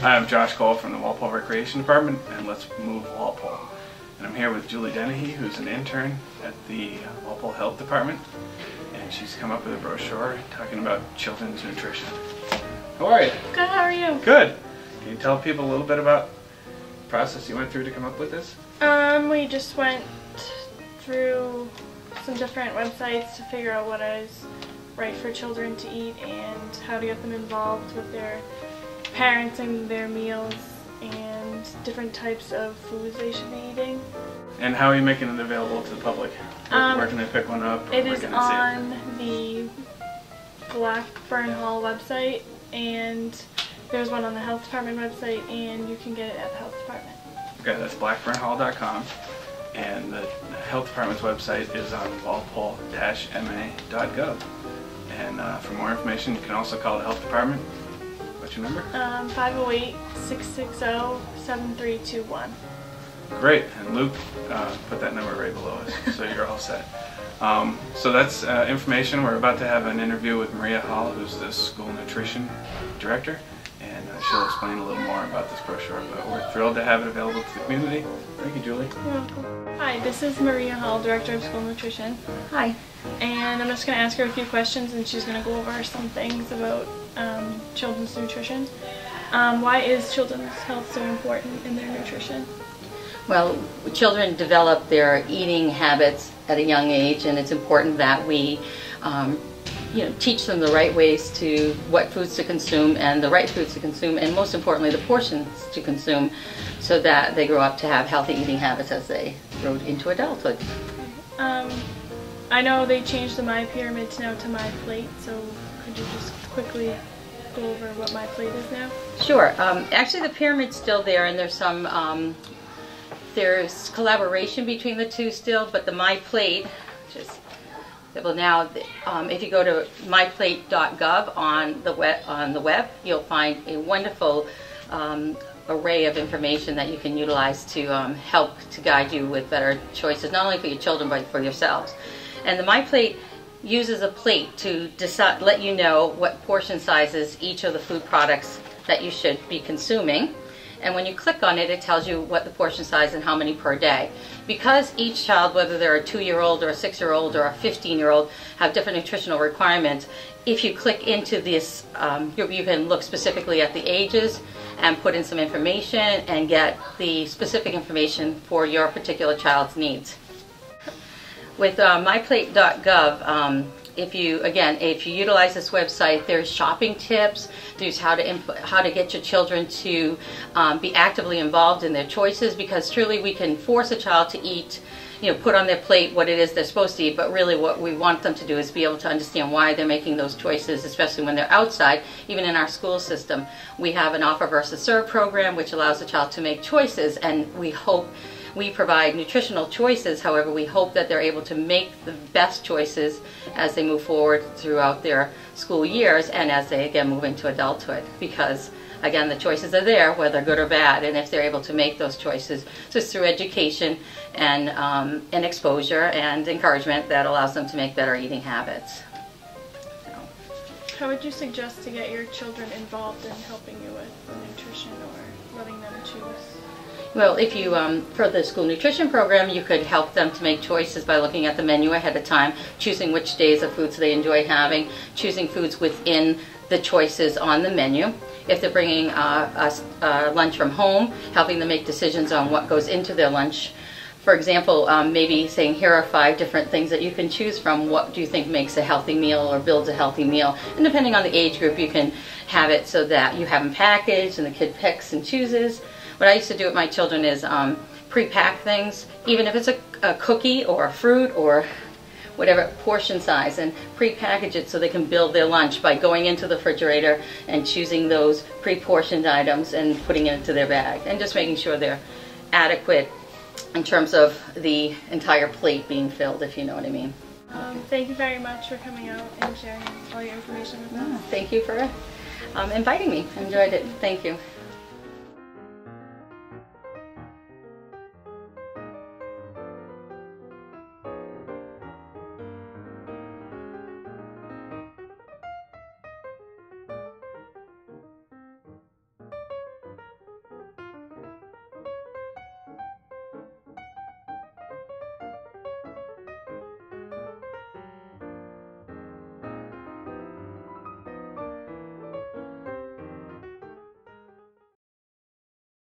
Hi, I'm Josh Cole from the Walpole Recreation Department, and let's move Walpole. And I'm here with Julie Dennehy, who's an intern at the Walpole Health Department, and she's come up with a brochure talking about children's nutrition. How are you? Good, how are you? Good. Can you tell people a little bit about the process you went through to come up with this? We just went through some different websites to figure out what is right for children to eat and how to get them involved with their parents and their meals and different types of foods they should be eating. And how are you making it available to the public? Where can they pick one up? It is on the Blackburn Hall website, and there's one on the health department website, and you can get it at the health department. Okay, that's blackburnhall.com, and the health department's website is on walpole-ma.gov. And for more information, you can also call the health department. What's your number? 508-660-7321. Great, and Luke put that number right below us, so you're all set. So that's information. We're about to have an interview with Maria Hall, who's the school nutrition director, and she'll explain a little more about this brochure, but we're thrilled to have it available to the community. Thank you, Julie. You're welcome. Hi, this is Maria Hall, Director of School Nutrition. Hi. And I'm just going to ask her a few questions, and she's going to go over some things about children's nutrition. Why is children's health so important in their nutrition? Well, children develop their eating habits at a young age, and it's important that we teach them the right ways to what foods to consume and the right foods to consume, and most importantly the portions to consume, so that they grow up to have healthy eating habits as they grow into adulthood. I know they changed the My Pyramids now to My Plate, so could you just quickly go over what My Plate is now? Sure. Actually, the pyramid's still there, and there's some there's collaboration between the two still, but the My Plate, which is well now, if you go to myplate.gov on the web, you'll find a wonderful array of information that you can utilize to help to guide you with better choices, not only for your children but for yourselves. And the My Plate uses a plate to decide, let you know what portion sizes each of the food products that you should be consuming. And when you click on it, it tells you what the portion size and how many per day. Because each child, whether they're a 2-year-old or a 6-year-old or a 15-year-old, have different nutritional requirements, if you click into this, you can look specifically at the ages and put in some information and get the specific information for your particular child's needs. With myplate.gov, if you utilize this website, there's shopping tips, there's how to get your children to be actively involved in their choices, because truly we can force a child to eat, put on their plate what it is they're supposed to eat, but really what we want them to do is be able to understand why they're making those choices, especially when they're outside. Even in our school system, we have an offer versus serve program, which allows the child to make choices, and we provide nutritional choices. However, we hope that they're able to make the best choices as they move forward throughout their school years and as they again move into adulthood, because again the choices are there whether good or bad, and if they're able to make those choices just through education and exposure and encouragement, that allows them to make better eating habits. How would you suggest to get your children involved in helping you with the nutrition or letting them choose? Well, if you, for the school nutrition program, you could help them to make choices by looking at the menu ahead of time, choosing which days of foods they enjoy having, choosing foods within the choices on the menu. If they're bringing lunch from home, helping them make decisions on what goes into their lunch. For example, maybe saying, here are 5 different things that you can choose from. What do you think makes a healthy meal or builds a healthy meal? And depending on the age group, you can have it so that you have them packaged and the kid picks and chooses. What I used to do with my children is pre-pack things, even if it's a cookie or a fruit or whatever portion size, and pre-package it so they can build their lunch by going into the refrigerator and choosing those pre-portioned items and putting it into their bag, and just making sure they're adequate in terms of the entire plate being filled, if you know what I mean. Thank you very much for coming out and sharing all your information with us. Thank you for inviting me. I enjoyed it. Thank you.